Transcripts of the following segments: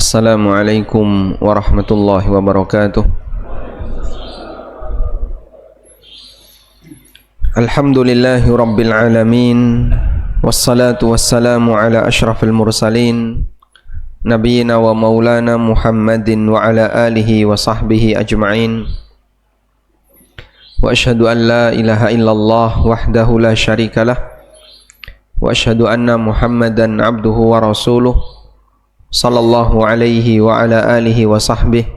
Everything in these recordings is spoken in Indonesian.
Assalamualaikum warahmatullahi wabarakatuh. Alhamdulillahi rabbil alamin. Wassalatu wassalamu ala ashrafil mursalin Nabiyyina wa maulana Muhammadin wa ala alihi wa sahbihi ajma'in. Wa ashhadu an la ilaha illallah wahdahu la syarikalah. Wa ashhadu anna Muhammadan abduhu wa rasuluh sallallahu alaihi wa ala alihi wa sahbihi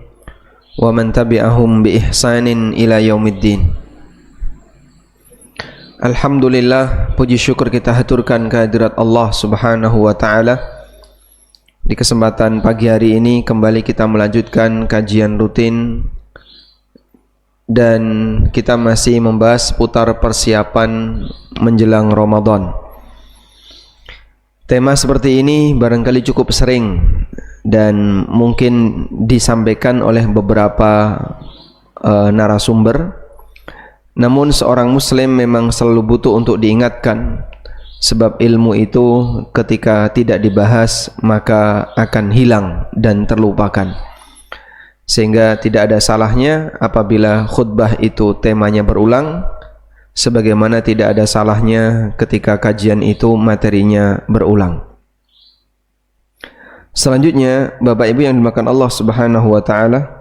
wa man tabi'ahum bi ihsanin ila yaumiddin. Alhamdulillah, puji syukur kita haturkan kehadirat Allah Subhanahu wa taala. Di kesempatan pagi hari ini kembali kita melanjutkan kajian rutin dan kita masih membahas seputar persiapan menjelang Ramadan. Tema seperti ini barangkali cukup sering dan mungkin disampaikan oleh beberapa narasumber. Namun seorang muslim memang selalu butuh untuk diingatkan, sebab ilmu itu ketika tidak dibahas maka akan hilang dan terlupakan. Sehingga tidak ada salahnya apabila khutbah itu temanya berulang, sebagaimana tidak ada salahnya ketika kajian itu materinya berulang. Selanjutnya, Bapak Ibu yang dimuliakan Allah Subhanahu wa taala,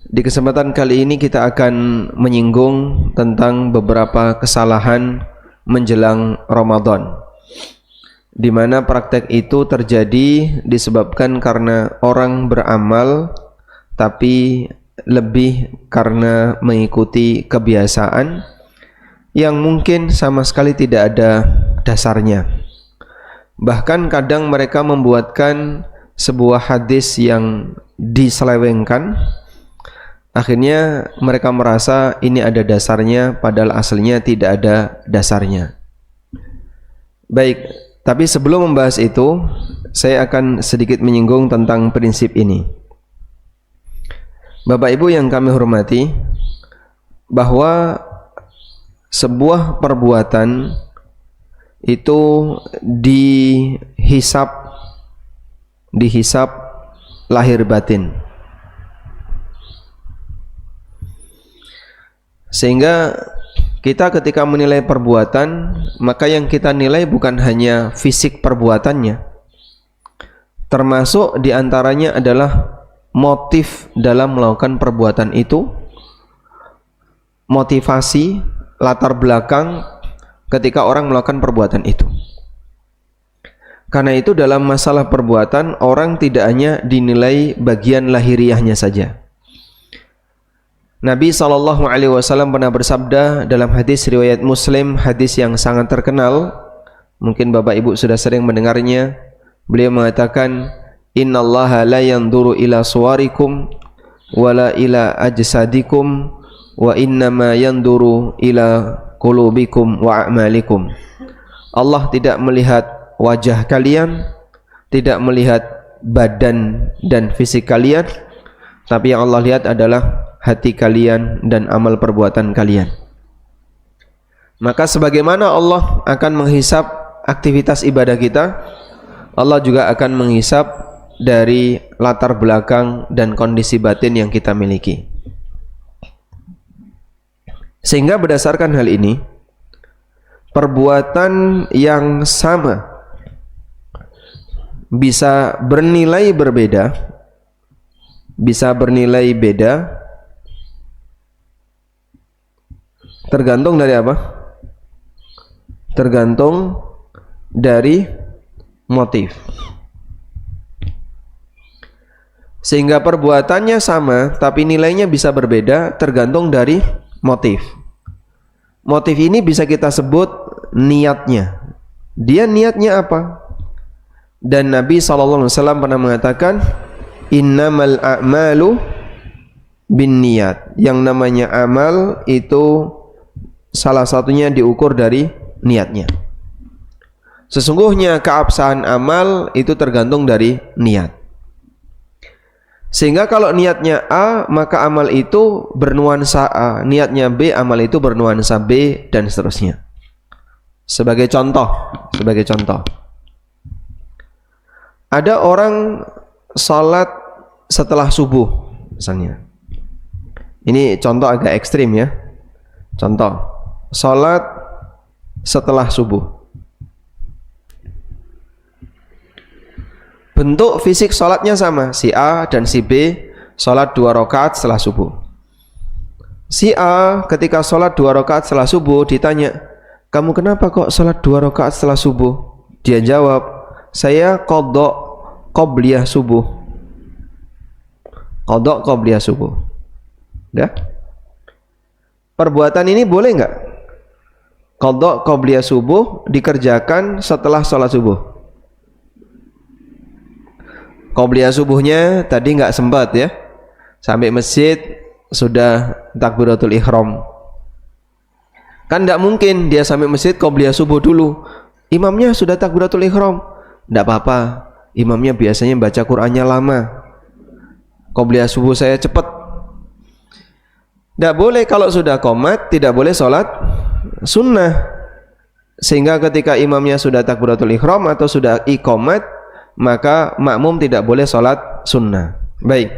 di kesempatan kali ini kita akan menyinggung tentang beberapa kesalahan menjelang Ramadan, di mana praktek itu terjadi disebabkan karena orang beramal tapi lebih karena mengikuti kebiasaan yang mungkin sama sekali tidak ada dasarnya. Bahkan kadang mereka membuatkan sebuah hadis yang diselewengkan. Akhirnya mereka merasa ini ada dasarnya, padahal aslinya tidak ada dasarnya. Baik, tapi sebelum membahas itu, saya akan sedikit menyinggung tentang prinsip ini. Bapak Ibu yang kami hormati, bahwa sebuah perbuatan itu dihisab lahir batin. Sehingga kita ketika menilai perbuatan, maka yang kita nilai bukan hanya fisik perbuatannya, termasuk diantaranya adalah motif dalam melakukan perbuatan itu, motivasi, latar belakang ketika orang melakukan perbuatan itu. Karena itu dalam masalah perbuatan, orang tidak hanya dinilai bagian lahiriahnya saja. Nabi SAW pernah bersabda dalam hadis riwayat Muslim, hadis yang sangat terkenal, mungkin Bapak Ibu sudah sering mendengarnya. Beliau mengatakan, innallaha la yanzuru ila suwarikum wala ila ajsadikum wa innama yanzuru ila qulubikum wa a'malikum. Allah tidak melihat wajah kalian, tidak melihat badan dan fisik kalian, tapi yang Allah lihat adalah hati kalian dan amal perbuatan kalian. Maka sebagaimana Allah akan menghisap aktivitas ibadah kita, Allah juga akan menghisap dari latar belakang dan kondisi batin yang kita miliki. Sehingga berdasarkan hal ini, perbuatan yang sama bisa bernilai berbeda, bisa bernilai beda, tergantung dari apa? Tergantung dari motif. Sehingga perbuatannya sama tapi nilainya bisa berbeda tergantung dari motif. Motif ini bisa kita sebut niatnya. Dia niatnya apa? Dan Nabi SAW pernah mengatakan, innamal a'malu bin niat. Yang namanya amal itu salah satunya diukur dari niatnya. Sesungguhnya keabsahan amal itu tergantung dari niat. Sehingga kalau niatnya A, maka amal itu bernuansa A. Niatnya B, amal itu bernuansa B, dan seterusnya. Sebagai contoh, ada orang salat setelah subuh misalnya. Ini contoh agak ekstrim ya. Contoh, salat setelah subuh. Bentuk fisik salatnya sama, si A dan si B salat 2 rakaat setelah subuh. Si A ketika salat 2 rakaat setelah subuh ditanya, "Kamu kenapa kok salat 2 rakaat setelah subuh?" Dia jawab, "Saya qadha qabliyah subuh." Qadha qabliyah subuh. Dah? Perbuatan ini boleh enggak? Qadha qabliyah subuh dikerjakan setelah sholat subuh. Qabliyah subuhnya tadi enggak sempat ya. Sampai masjid sudah takbiratul ihram. Kan enggak mungkin dia sampai masjid qabliyah subuh dulu. Imamnya sudah takbiratul ihram. Enggak apa-apa. Imamnya biasanya baca Qur'annya lama. Qabliyah subuh saya cepat. Tidak boleh kalau sudah qomat, tidak boleh sholat sunnah. Sehingga ketika imamnya sudah takbiratul ihram atau sudah iqamat, maka makmum tidak boleh sholat sunnah. Baik.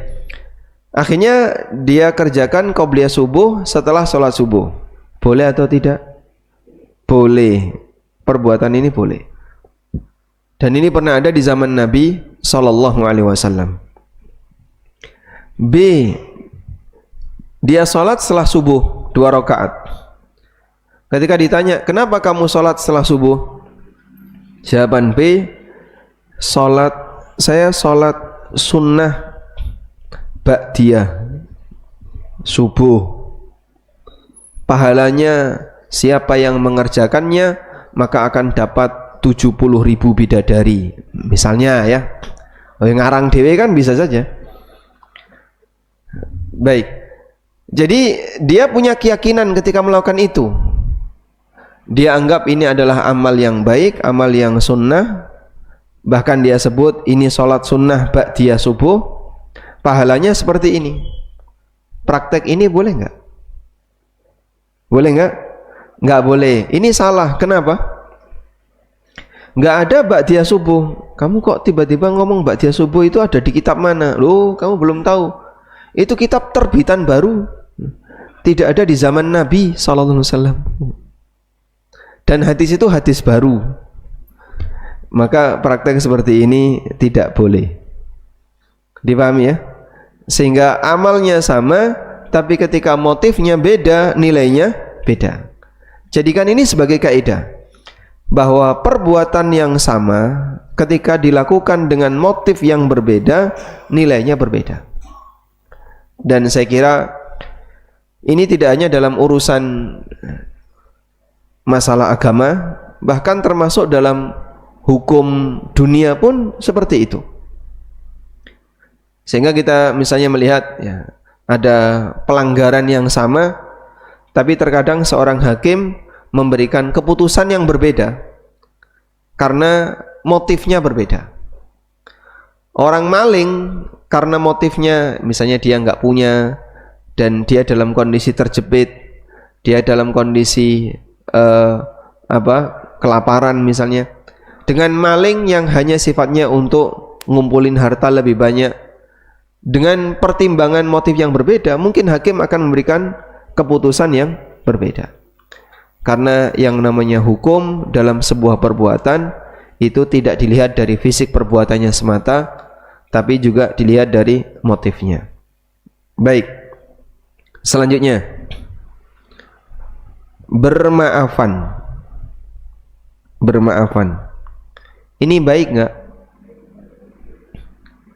Akhirnya dia kerjakan qobliyah subuh setelah sholat subuh. Boleh atau tidak? Boleh. Perbuatan ini boleh. Dan ini pernah ada di zaman Nabi SAW. B. Dia sholat setelah subuh 2 rakaat. Ketika ditanya, "Kenapa kamu sholat setelah subuh?" Jawaban B, saya sholat sunnah ba'diyah subuh. Pahalanya siapa yang mengerjakannya maka akan dapat 70.000 bidadari. Misalnya ya. Ngarang dewe kan bisa saja. Baik. Jadi dia punya keyakinan ketika melakukan itu. Dia anggap ini adalah amal yang baik, amal yang sunnah. Bahkan dia sebut ini sholat sunnah ba'diyah subuh. Pahalanya seperti ini. Praktek ini boleh enggak? Boleh enggak? Enggak boleh. Ini salah. Kenapa? Enggak ada ba'diyah subuh. Kamu kok tiba-tiba ngomong ba'diyah subuh itu ada di kitab mana? Loh, kamu belum tahu. Itu kitab terbitan baru, tidak ada di zaman Nabi SAW. Dan hadis itu hadis baru. Maka praktek seperti ini tidak boleh. Dipahami ya? Sehingga amalnya sama, tapi ketika motifnya beda, nilainya beda. Jadikan ini sebagai kaidah bahwa perbuatan yang sama ketika dilakukan dengan motif yang berbeda, nilainya berbeda. Dan saya kira ini tidak hanya dalam urusan masalah agama, bahkan termasuk dalam hukum dunia pun seperti itu. Sehingga kita misalnya melihat ya, ada pelanggaran yang sama, tapi terkadang seorang hakim memberikan keputusan yang berbeda karena motifnya berbeda. Orang maling karena motifnya misalnya dia nggak punya dan dia dalam kondisi terjepit, dia dalam kondisi kelaparan misalnya, dengan maling yang hanya sifatnya untuk ngumpulin harta lebih banyak, dengan pertimbangan motif yang berbeda, mungkin hakim akan memberikan keputusan yang berbeda. Karena yang namanya hukum dalam sebuah perbuatan itu tidak dilihat dari fisik perbuatannya semata, tapi juga dilihat dari motifnya. Baik. Selanjutnya, bermaafan. Bermaafan. Ini baik enggak?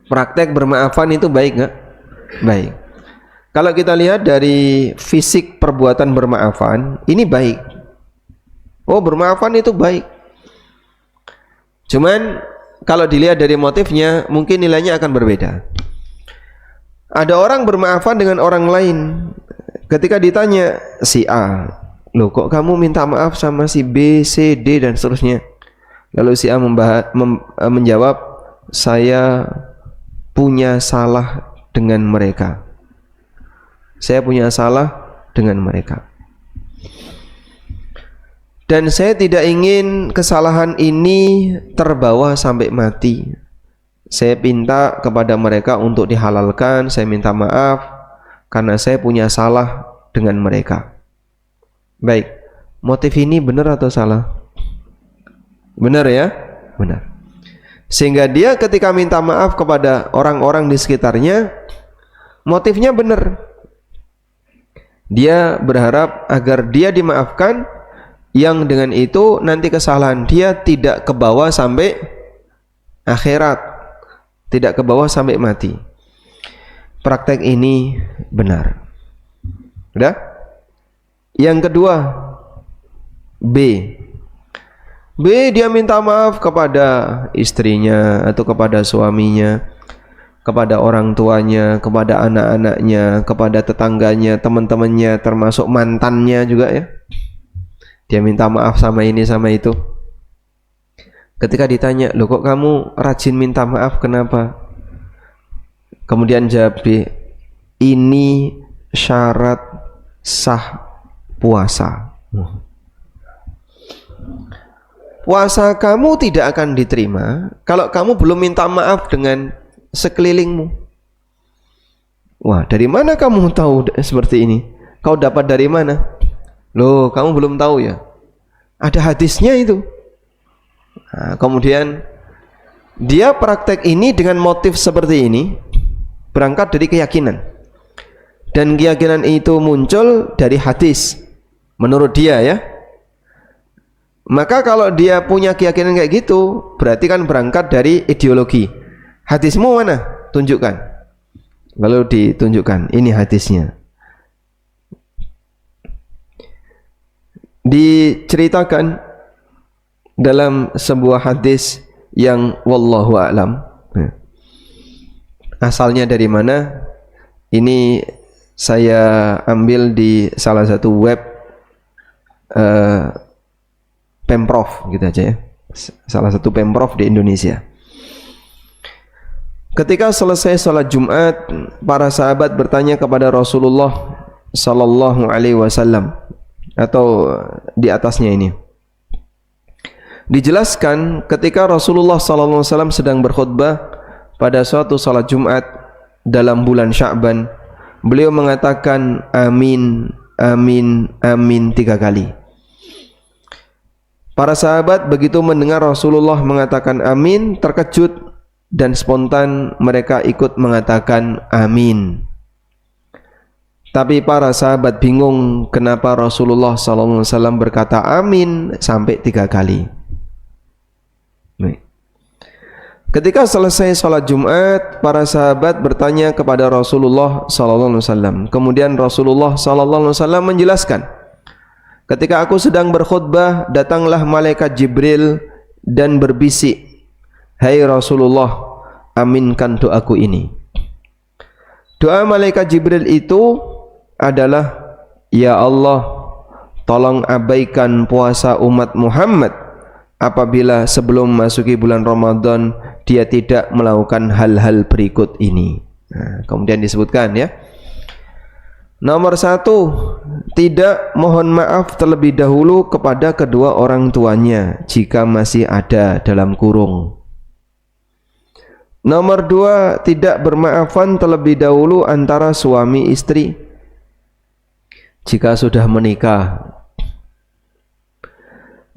Praktek bermaafan itu baik enggak? Baik. Kalau kita lihat dari fisik perbuatan bermaafan, ini baik. Oh, bermaafan itu baik. Cuman kalau dilihat dari motifnya, mungkin nilainya akan berbeda. Ada orang bermaafan dengan orang lain. Ketika ditanya si A, "Loh kok kamu minta maaf sama si B, C, D dan seterusnya?" Lalu si A menjawab, "Saya punya salah dengan mereka. Saya punya salah dengan mereka. Dan saya tidak ingin kesalahan ini terbawa sampai mati. saya minta kepada mereka untuk dihalalkan, saya minta maaf karena saya punya salah dengan mereka. Baik, motif ini benar atau salah? Benar ya? Benar. Sehingga dia ketika minta maaf kepada orang-orang di sekitarnya, motifnya benar. Dia berharap agar dia dimaafkan, yang dengan itu nanti kesalahan dia tidak ke bawah sampai akhirat, tidak ke bawah sampai mati. Praktek ini benar. Udah? Yang kedua, B, dia minta maaf kepada istrinya atau kepada suaminya, kepada orang tuanya, kepada anak-anaknya, kepada tetangganya, teman-temannya, termasuk mantannya juga ya. Dia minta maaf sama ini sama itu. Ketika ditanya, "Loh kok kamu rajin minta maaf, kenapa?" Kemudian jawab, "Ini syarat sah puasa. Puasa kamu tidak akan diterima kalau kamu belum minta maaf dengan sekelilingmu." Wah, dari mana kamu tahu seperti ini? Kau dapat dari mana? Loh, kamu belum tahu ya? Ada hadisnya itu. Nah, kemudian dia praktek ini dengan motif seperti ini, berangkat dari keyakinan. Dan keyakinan itu muncul dari hadis menurut dia ya. Maka kalau dia punya keyakinan kayak gitu, berarti kan berangkat dari ideologi. Hadismu mana? Tunjukkan. Lalu ditunjukkan, ini hadisnya. Diceritakan dalam sebuah hadis yang wallahu a'lam. Asalnya dari mana? Ini saya ambil di salah satu web Pemprov gitu aja ya, salah satu Pemprov di Indonesia. Ketika selesai salat Jumat, para sahabat bertanya kepada Rasulullah sallallahu alaihi wasallam, atau di atasnya ini dijelaskan ketika Rasulullah sallallahu alaihi wasallam sedang berkhutbah pada suatu salat Jumat dalam bulan Sya'ban, beliau mengatakan amin, amin, amin 3 kali. Para sahabat begitu mendengar Rasulullah mengatakan amin, terkejut dan spontan mereka ikut mengatakan amin. Tapi para sahabat bingung kenapa Rasulullah SAW berkata amin sampai 3 kali. Ketika selesai sholat Jumat, para sahabat bertanya kepada Rasulullah SAW. Kemudian Rasulullah SAW menjelaskan, ketika aku sedang berkhutbah, datanglah malaikat Jibril dan berbisik, "Hai Rasulullah, aminkan doaku ini." Doa malaikat Jibril itu adalah, "Ya Allah, tolong abaikan puasa umat Muhammad apabila sebelum masuki bulan Ramadan dia tidak melakukan hal-hal berikut ini." Nah, kemudian disebutkan ya. Nomor 1, tidak mohon maaf terlebih dahulu kepada kedua orang tuanya jika masih ada dalam kurung. Nomor 2, tidak bermaafan terlebih dahulu antara suami istri jika sudah menikah.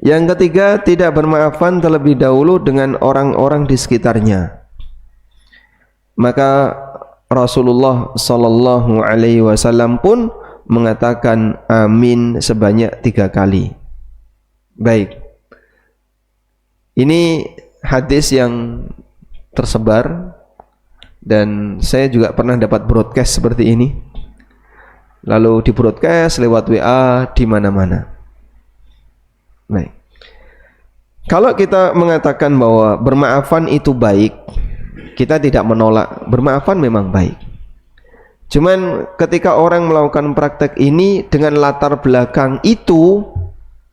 Yang ketiga, tidak bermaafan terlebih dahulu dengan orang-orang di sekitarnya. Maka Rasulullah sallallahu alaihi wasallam pun mengatakan amin sebanyak 3 kali. Baik. Ini hadis yang tersebar dan saya juga pernah dapat broadcast seperti ini. Lalu di broadcast lewat WA di mana-mana. Baik. Kalau kita mengatakan bahwa bermaafan itu baik, kita tidak menolak, bermaafan memang baik. Cuman ketika orang melakukan praktek ini dengan latar belakang itu,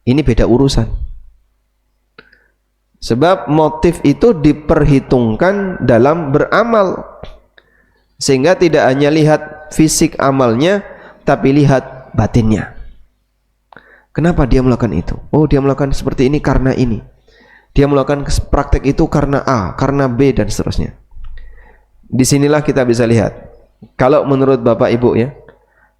ini beda urusan. Sebab motif itu diperhitungkan dalam beramal, sehingga tidak hanya lihat fisik amalnya, tapi lihat batinnya. Kenapa dia melakukan itu? Oh, dia melakukan seperti ini karena ini. Dia melakukan praktek itu karena A, karena B, dan seterusnya. Disinilah kita bisa lihat, kalau menurut Bapak Ibu ya,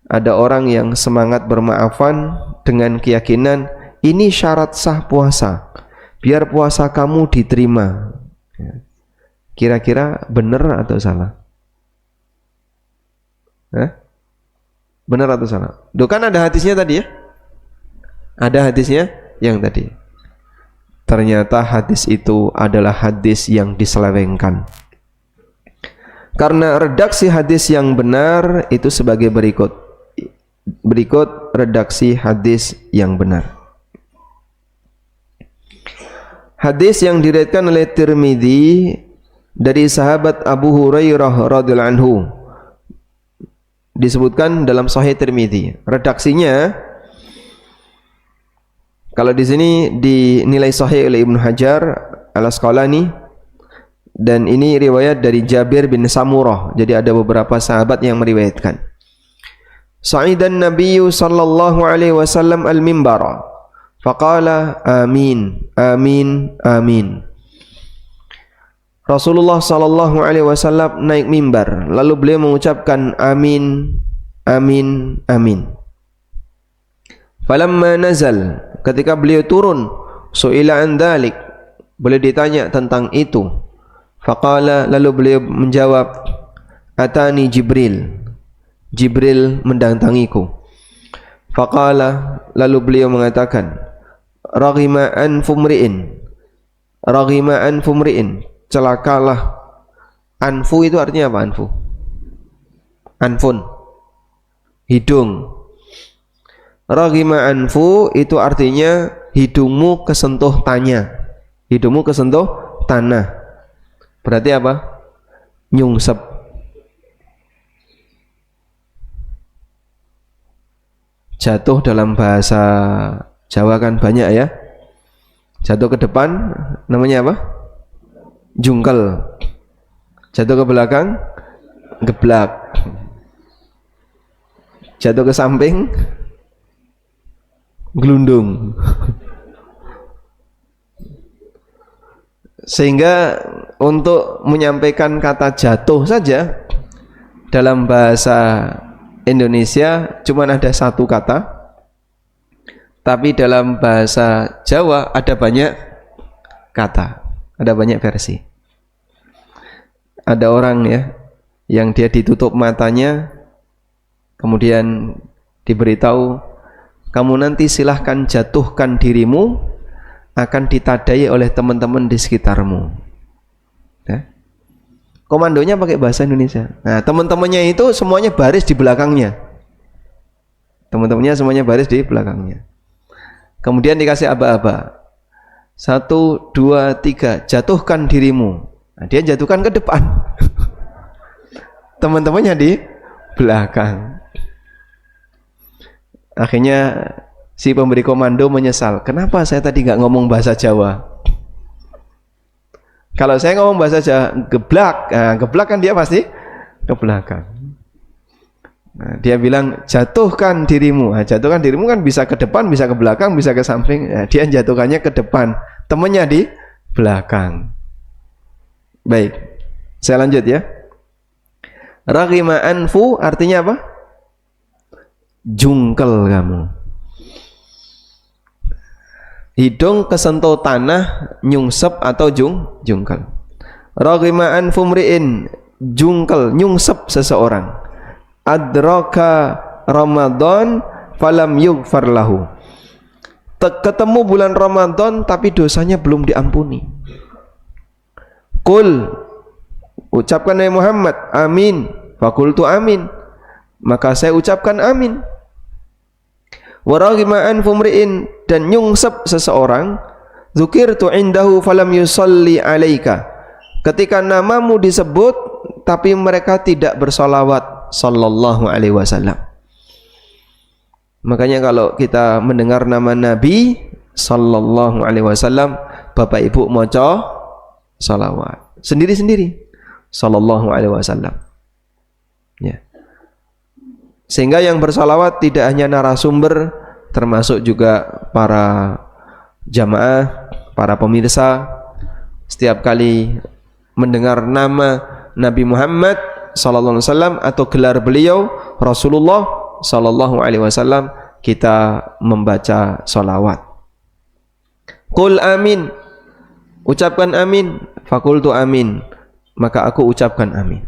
ada orang yang semangat bermaafan dengan keyakinan ini syarat sah puasa, biar puasa kamu diterima. Kira-kira benar atau salah? Benar atau salah? Duh, kan ada hadisnya tadi ya? Ada hadisnya yang tadi. Ternyata hadis itu adalah hadis yang diselewengkan. Karena redaksi hadis yang benar itu sebagai berikut. Berikut redaksi hadis yang benar. Hadis yang diriwayatkan oleh Tirmidzi dari sahabat Abu Hurairah radhiyallahu anhu. Disebutkan dalam Sahih Tirmidzi. Redaksinya kalau di sini dinilai sahih oleh Ibnu Hajar Al-Asqalani. Dan ini riwayat dari Jabir bin Samurah. Jadi ada beberapa sahabat yang meriwayatkan. Sa'idan Nabiyyu sallallahu alaihi wasallam al-mimbara. Faqala amin, amin, amin. Rasulullah sallallahu alaihi wasallam naik mimbar. Lalu beliau mengucapkan amin, amin, amin. Falamma nazal, ketika beliau turun, su'ila an dzalik, beliau ditanya tentang itu. Faqala, lalu beliau menjawab, atani Jibril, Jibril mendatangiku. Faqala, lalu beliau mengatakan, raghima anfu mri'in, raghima anfu mri'in, celakalah. Anfu itu artinya apa? Anfu, anfun, hidung. Raghima anfu itu artinya hidungmu kesentuh tanya, hidungmu kesentuh tanah. Berarti apa? Nyungsep. Jatuh dalam bahasa Jawa kan banyak ya. Jatuh ke depan namanya apa? Jungkel. Jatuh ke belakang geblak. Jatuh ke samping gelundung. Sehingga untuk menyampaikan kata jatuh saja dalam bahasa Indonesia cuma ada satu kata, tapi dalam bahasa Jawa ada banyak kata, ada banyak versi. Ada orang ya yang dia ditutup matanya, kemudian diberitahu, kamu nanti silahkan jatuhkan dirimu, akan ditadai oleh teman-teman di sekitarmu. Ya. Komandonya pakai bahasa Indonesia. Nah, teman-temannya itu semuanya baris di belakangnya. Teman-temannya semuanya baris di belakangnya. Kemudian dikasih aba-aba. 1, 2, 3, jatuhkan dirimu. Nah, dia jatuhkan ke depan. Teman-temannya di belakang. Akhirnya si pemberi komando menyesal. Kenapa saya tadi nggak ngomong bahasa Jawa? Kalau saya ngomong bahasa Jawa, geblak. Nah, geblak kan dia pasti ke belakang. Nah, dia bilang jatuhkan dirimu. Nah, jatuhkan dirimu kan bisa ke depan, bisa ke belakang, bisa ke samping. Nah, dia jatuhkannya ke depan, temannya di belakang. Baik, saya lanjut ya. Raghima anfu artinya apa? Jungkel kamu. Hidung kesentuh tanah, nyungsep atau jungkel. Raghima anfu mri'in, jungkel, nyungsep seseorang. Adraka Ramadan falam yughfar lahu. Ketemu bulan Ramadan tapi dosanya belum diampuni. Qul, ucapkan Nabi Muhammad, amin. Faqultu amin, maka saya ucapkan amin. Waraghima anfu mri'in, dan nyungsep seseorang, dzukirtu indahu falam yusalli alaika, ketika namamu disebut tapi mereka tidak bersalawat sallallahu alaihi wasallam. Makanya kalau kita mendengar nama Nabi sallallahu alaihi wasallam, Bapak Ibu maca salawat sendiri-sendiri sallallahu alaihi wasallam. Ya. Sehingga yang bersalawat tidak hanya narasumber, termasuk juga para jamaah, para pemirsa. Setiap kali mendengar nama Nabi Muhammad sallallahu alaihi wasallam atau gelar beliau Rasulullah sallallahu alaihi wasallam, kita membaca sholawat. Qul amin, ucapkan amin. Fakultu amin, maka aku ucapkan amin.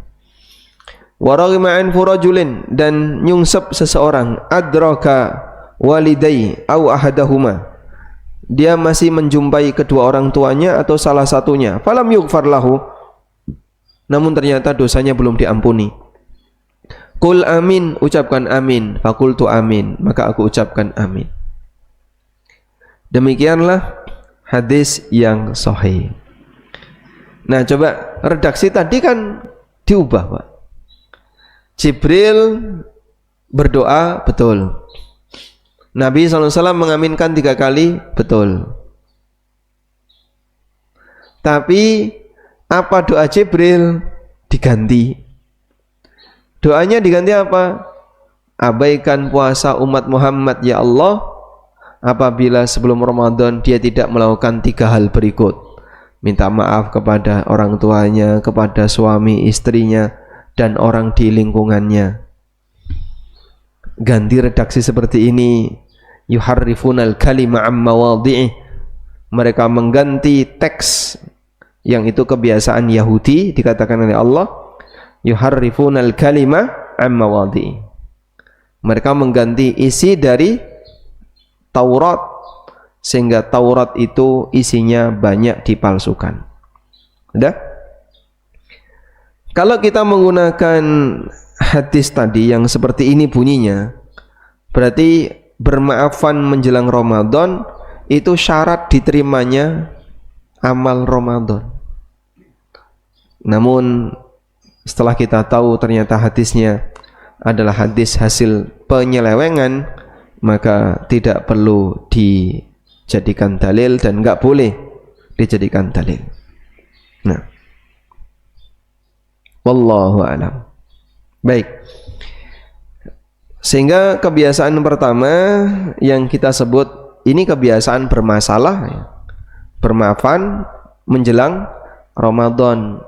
Wa raghima anfu rajulin, dan nyungsep seseorang, adraka walidai au ahadahuma, dia masih menjumpai kedua orang tuanya atau salah satunya, falam yughfar lahu, namun ternyata dosanya belum diampuni. Qul amin, ucapkan amin. Fakultu amin, maka aku ucapkan amin. Demikianlah hadis yang sahih. Nah, coba redaksi tadi kan diubah, Pak. Jibril berdoa, betul. Nabi SAW mengaminkan 3 kali, betul. Tapi apa doa Jibril? Diganti. Doanya diganti apa? Abaikan puasa umat Muhammad ya Allah apabila sebelum Ramadan dia tidak melakukan 3 hal berikut: minta maaf kepada orang tuanya, kepada suami istrinya, dan orang di lingkungannya. Ganti redaksi seperti ini, yuharrifunal kalima amma mawadhi'i, mereka mengganti teks yang itu kebiasaan Yahudi, dikatakan oleh Allah, yuharrifunal kalima amma mawadhi'i, mereka mengganti isi dari Taurat sehingga Taurat itu isinya banyak dipalsukan. Sudah? Kalau kita menggunakan hadis tadi yang seperti ini bunyinya, berarti bermaafan menjelang Ramadan itu syarat diterimanya amal Ramadan. Namun setelah kita tahu ternyata hadisnya adalah hadis hasil penyelewengan, maka tidak perlu dijadikan dalil dan enggak boleh dijadikan dalil. Nah, wallahu a'lam. Baik. Sehingga kebiasaan pertama yang kita sebut ini kebiasaan bermasalah ya. Bermaafan menjelang Ramadan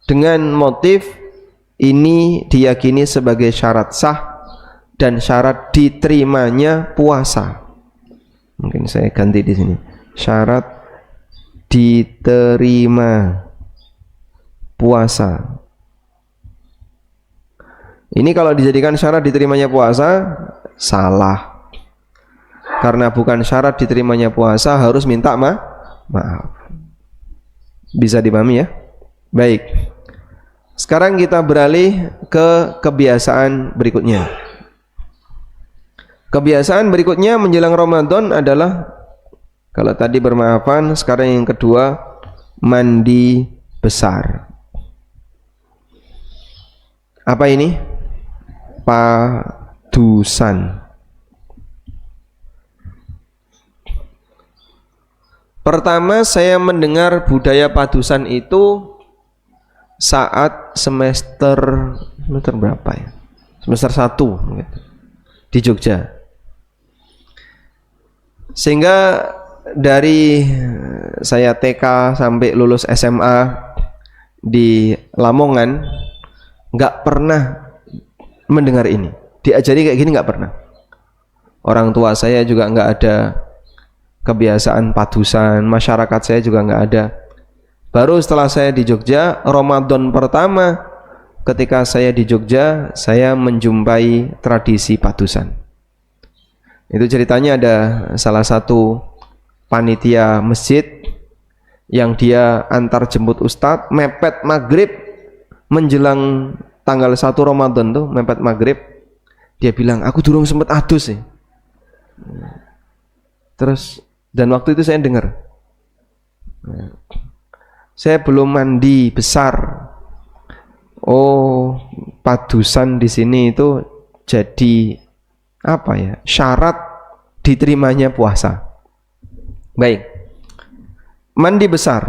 dengan motif ini diyakini sebagai syarat sah dan syarat diterimanya puasa. Mungkin saya ganti di sini. Syarat diterima puasa. Ini kalau dijadikan syarat diterimanya puasa, salah. Karena bukan syarat diterimanya puasa harus minta maaf. Bisa dipahami ya? Baik. Sekarang kita beralih ke kebiasaan berikutnya. Kebiasaan berikutnya menjelang Ramadan adalah, kalau tadi bermaafan, sekarang yang kedua mandi besar. Apa ini? Padusan. Pertama saya mendengar budaya padusan itu saat semester berapa ya? Semester 1 mungkin, di Jogja. Sehingga dari saya TK sampai lulus SMA di Lamongan nggak pernah mendengar ini, diajari kayak gini nggak pernah. Orang tua saya juga nggak ada kebiasaan padusan, masyarakat saya juga nggak ada. Baru setelah saya di Jogja, Ramadan pertama ketika saya di Jogja, saya menjumpai tradisi padusan. Itu ceritanya ada salah satu panitia masjid yang dia antar jemput ustadz, mepet maghrib menjelang tanggal 1 Ramadan tuh, mepet maghrib, dia bilang, aku durung sempet adus sih. Terus, dan waktu itu saya dengar, saya belum mandi besar. Oh, padusan di sini itu jadi apa ya? Syarat diterimanya puasa. Baik. Mandi besar.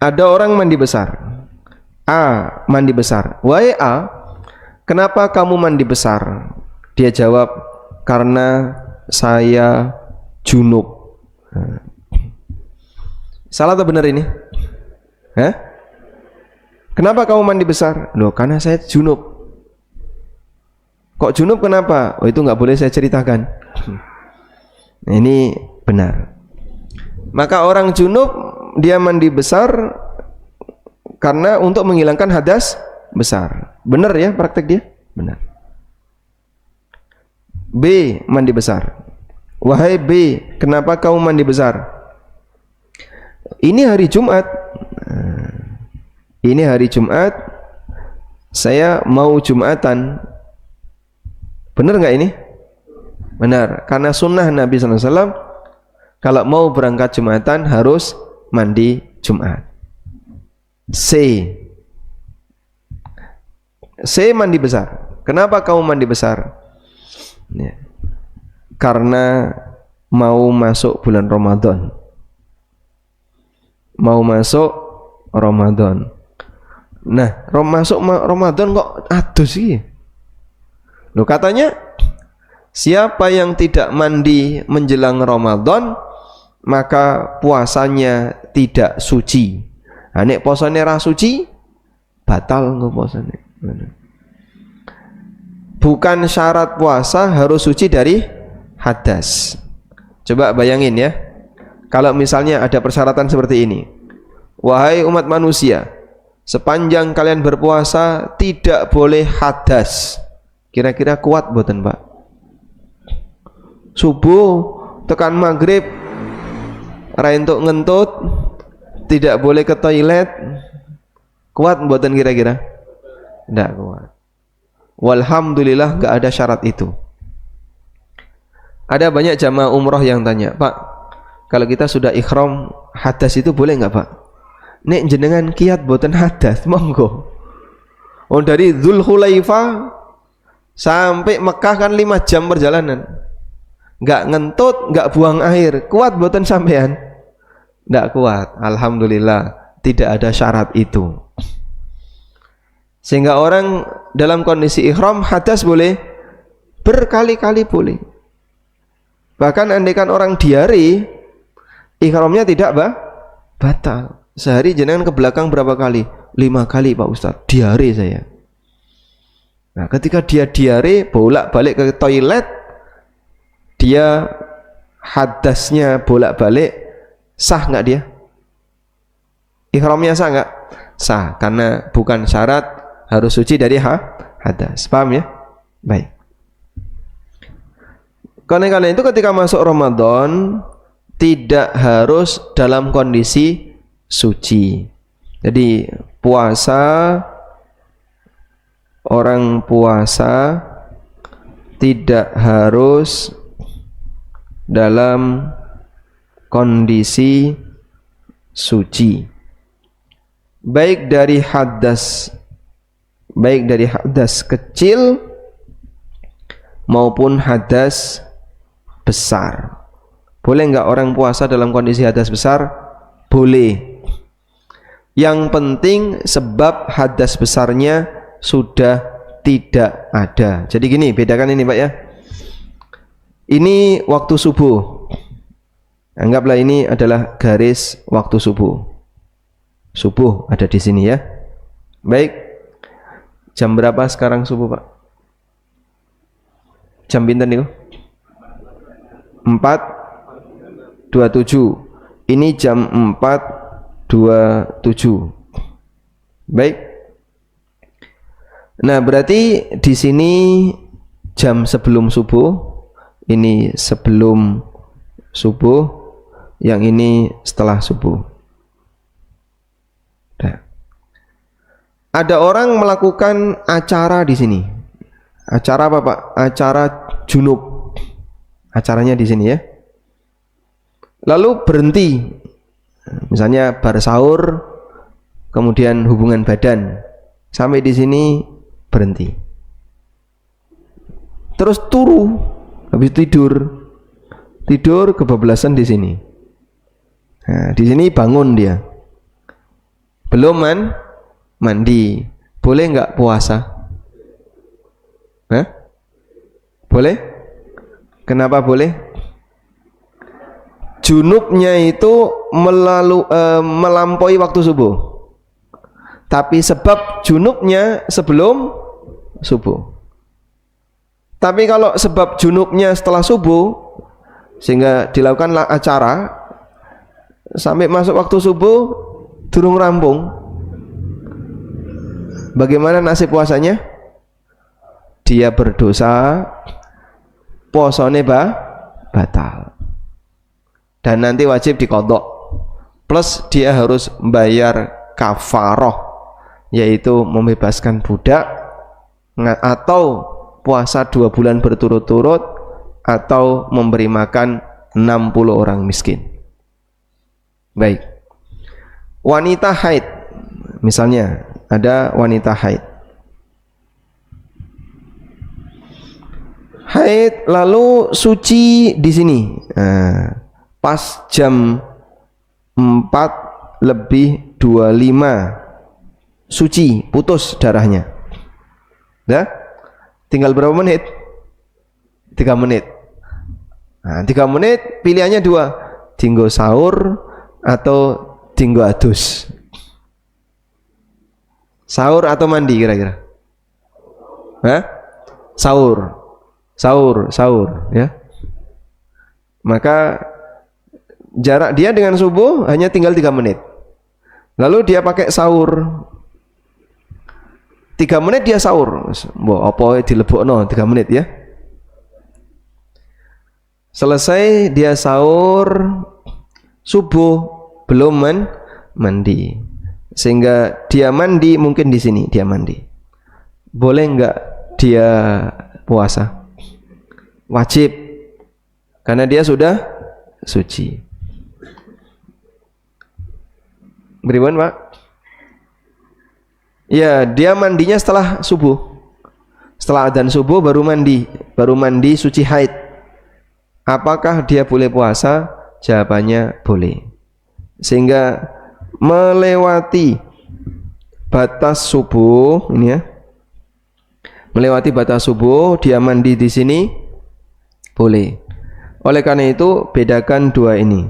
Ada orang mandi besar. A mandi besar. Wahai A, kenapa kamu mandi besar? Dia jawab, karena saya junub. Salah atau benar ini? Hah? Kenapa kamu mandi besar? Loh, karena saya junub. Kok junub kenapa? Oh, itu nggak boleh saya ceritakan. Nah, ini benar. Maka orang junub dia mandi besar karena untuk menghilangkan hadas besar. Benar ya praktek dia? Benar. B. Mandi besar. Wahai B, kenapa kamu mandi besar? Ini hari Jumat. Ini hari Jumat. Saya mau Jumatan. Benar nggak ini? Benar. Karena sunnah Nabi SAW, kalau mau berangkat Jumatan harus mandi Jumat. C. Mandi besar. Kenapa kamu mandi besar? Ya. Karena mau masuk bulan Ramadan. Mau masuk Ramadan. Nah, masuk Ramadan kok adus sih? Loh, katanya siapa yang tidak mandi menjelang Ramadan maka puasanya tidak suci. Nek posane ra suci batal nggak posane. Bukan syarat puasa harus suci dari hadas. Coba bayangin ya, kalau misalnya ada persyaratan seperti ini. Wahai umat manusia, sepanjang kalian berpuasa tidak boleh hadas. Kira-kira kuat mboten, Pak? Subuh tekan maghrib ra entuk ngentut, tidak boleh ke toilet, kuat mboten kira-kira? Tidak kuat. Walhamdulillah enggak ada syarat itu. Ada banyak jamaah umroh yang tanya, Pak, kalau kita sudah ikhram hadas itu boleh enggak, Pak? Nek jenengan kiat mboten hadas, monggo. Oh, dari Dzulhulaifah sampai Mekah kan 5 jam perjalanan. Enggak ngentut, enggak buang air. Kuat mboten sampean? Enggak kuat. Alhamdulillah tidak ada syarat itu. Sehingga orang dalam kondisi ihram hadas boleh, berkali-kali boleh. Bahkan andaikan orang diare, ihramnya tidak batal. Sehari jenengan ke belakang berapa kali? 5 kali Pak Ustadz, diare saya. Nah, ketika dia diare, bolak-balik ke toilet, dia hadasnya bolak-balik, sah nggak dia? Ihramnya sah nggak? Sah, karena bukan syarat harus suci dari hadas. Paham ya? Baik. Karena itu ketika masuk Ramadan tidak harus dalam kondisi suci. Jadi orang puasa tidak harus dalam kondisi suci, baik dari hadas kecil maupun hadas besar. Boleh enggak orang puasa dalam kondisi hadas besar? Boleh. Yang penting sebab hadas besarnya sudah tidak ada. Jadi gini, bedakan ini Pak ya. Ini waktu subuh. Anggaplah ini adalah garis waktu subuh. Subuh ada di sini ya. Baik. Jam berapa sekarang subuh Pak? Jam pinten niku? 4:27. Ini jam 4:27. Baik. Nah, berarti di sini jam sebelum subuh, ini sebelum subuh, yang ini setelah subuh. Nah. Ada orang melakukan acara di sini. Acara apa Pak? Acara junub. Acaranya di sini ya. Lalu berhenti. Misalnya bar sahur, kemudian hubungan badan. Sampai di sini berhenti. Terus turu, habis tidur kebablasan di sini. Nah, di sini bangun dia. Belum mandi. Boleh enggak puasa? Hah? Boleh? Kenapa boleh? Junubnya itu melampaui waktu subuh. tapi sebab junubnya sebelum subuh. Tapi kalau sebab junubnya setelah subuh, sehingga dilakukanlah acara sampai masuk waktu subuh durung rampung, bagaimana nasib puasanya? Dia berdosa, posone batal, dan nanti wajib diqadha, plus dia harus membayar kafaroh, yaitu membebaskan budak atau puasa 2 bulan berturut-turut atau memberi makan 60 orang miskin. Baik, wanita haid, misalnya ada wanita haid lalu suci di sini, pas jam 4:25 suci, putus darahnya. Ya, tinggal berapa menit? 3 menit. Nah, 3 menit pilihannya 2, dinggo sahur atau dinggo adus. Sahur atau mandi kira-kira? Hah? Sahur ya. Maka jarak dia dengan subuh hanya tinggal 3 menit. Lalu dia pakai sahur 3 menit, dia sahur. Mbok apa dilebokno 3 menit ya. Selesai dia sahur, subuh belum mandi, sehingga dia mandi, mungkin di sini dia mandi. Boleh enggak dia puasa? Wajib, karena dia sudah suci. Beriman Pak? Ya, dia mandinya setelah subuh, setelah adzan subuh baru mandi suci haid. Apakah dia boleh puasa? Jawabannya boleh. Sehingga melewati batas subuh ini ya, melewati batas subuh dia mandi di sini boleh. Oleh karena itu bedakan 2 ini.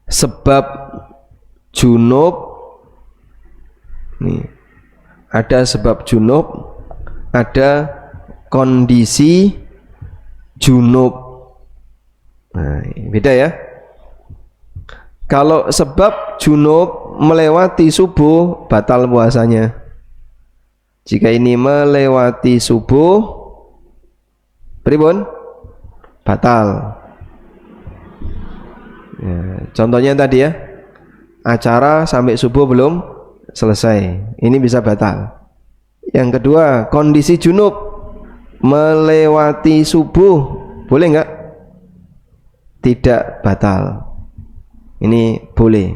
Sebab junub, nih, ada sebab junub, ada kondisi junub. Nah, beda ya. Kalau sebab junub melewati subuh, batal puasanya. Jika ini melewati subuh, pripun? Batal. Ya, contohnya tadi ya, acara sampai subuh belum selesai, ini bisa batal. Yang kedua, kondisi junub melewati subuh, boleh enggak? Tidak batal. Ini boleh.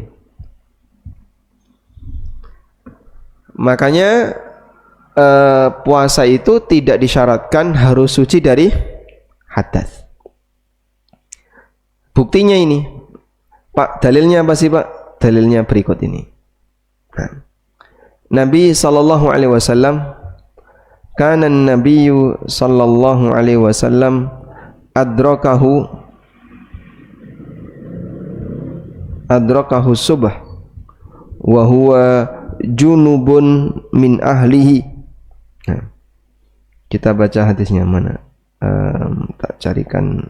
Makanya puasa itu tidak disyaratkan harus suci dari hadas. Buktinya ini, Pak, dalilnya apa sih Pak? Dalilnya berikut ini. Nah, Nabi sallallahu alaihi wasallam, kana an-nabiyyu sallallahu alaihi wasallam adrakahu subh wa huwa junubun min ahlihi. Nah, kita baca hadisnya mana? Tak carikan.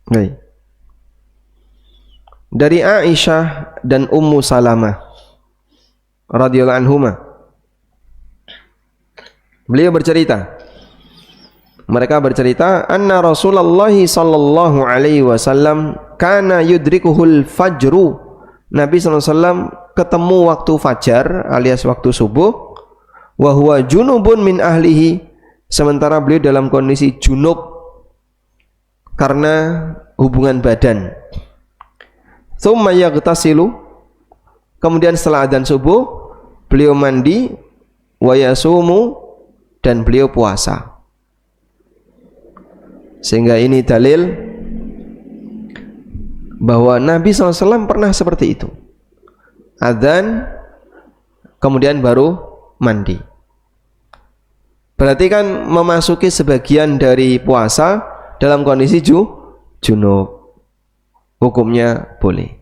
Baik. Dari Aisyah dan Ummu Salamah radhiyallahu anhuma, beliau bercerita, mereka bercerita, anna Rasulullah sallallahu alaihi wasallam kana yudrikuhul fajru. Nabi sallallahu alaihi wasallam ketemu waktu fajar alias waktu subuh, wa huwa junubun min ahlihi, sementara beliau dalam kondisi junub karena hubungan badan. Tsumma yaghtasilu, kemudian setelah adzan subuh beliau mandi, wa yasumu, dan beliau puasa. Sehingga ini dalil bahwa Nabi SAW pernah seperti itu, adzan kemudian baru mandi. Berarti kan memasuki sebagian dari puasa dalam kondisi junub. Hukumnya boleh.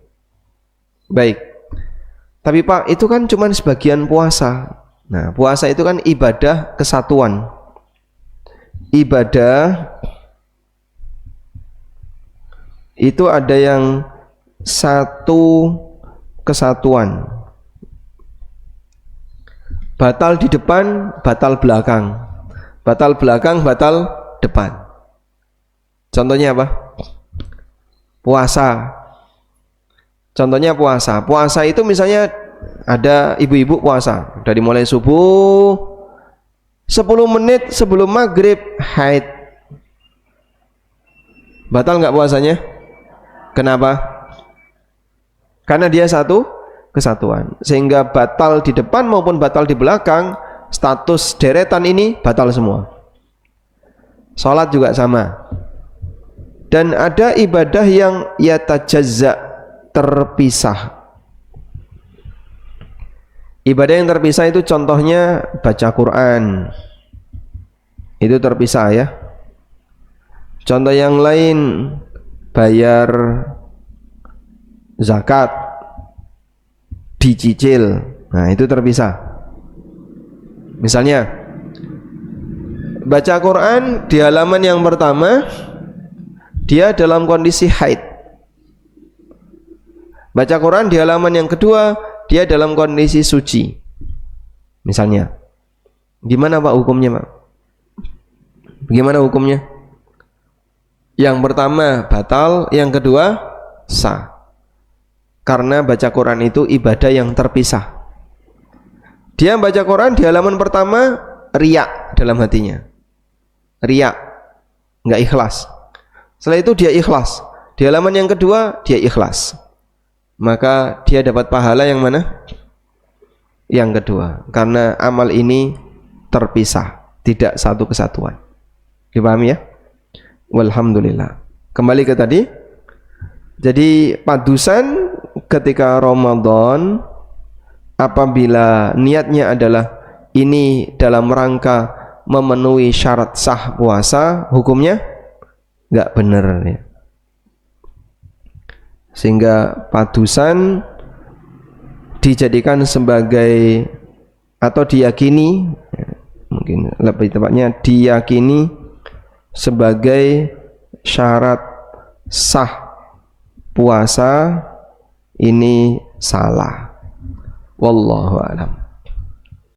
Baik. Tapi Pak, itu kan cuma sebagian puasa. Nah, puasa itu kan ibadah kesatuan. Ibadah itu ada yang satu kesatuan. Batal di depan, batal belakang. Batal belakang, batal depan. Contohnya apa? Puasa. Contohnya puasa. Puasa itu misalnya ada ibu-ibu puasa dari mulai subuh 10 menit sebelum maghrib haid. Batal nggak puasanya? Kenapa? Karena dia satu kesatuan, sehingga batal di depan maupun batal di belakang, status deretan ini batal semua. Salat juga sama. Dan ada ibadah yang yatajazza, terpisah. Ibadah yang terpisah itu contohnya baca Quran. Itu terpisah ya. Contoh yang lain, bayar zakat, dicicil. Nah, itu terpisah. Misalnya baca Quran di halaman yang pertama dia dalam kondisi haid. Baca Quran di halaman yang kedua dia dalam kondisi suci. Misalnya. Gimana Pak hukumnya, Pak? Bagaimana hukumnya? Yang pertama batal, yang kedua sah. Karena baca Quran itu ibadah yang terpisah. Dia baca Quran di halaman pertama riak dalam hatinya. Riak, enggak ikhlas. Setelah itu dia ikhlas. Di halaman yang kedua dia ikhlas. Maka dia dapat pahala yang mana? Yang kedua. Karena amal ini terpisah, tidak satu kesatuan. Dipahami ya? Walhamdulillah. Kembali ke tadi. Jadi padusan ketika Ramadan, apabila niatnya adalah ini dalam rangka memenuhi syarat sah puasa, hukumnya nggak benar ya. Sehingga padusan dijadikan sebagai atau diyakini, mungkin lebih tepatnya diyakini sebagai syarat sah puasa, ini salah. Wallahu a'lam.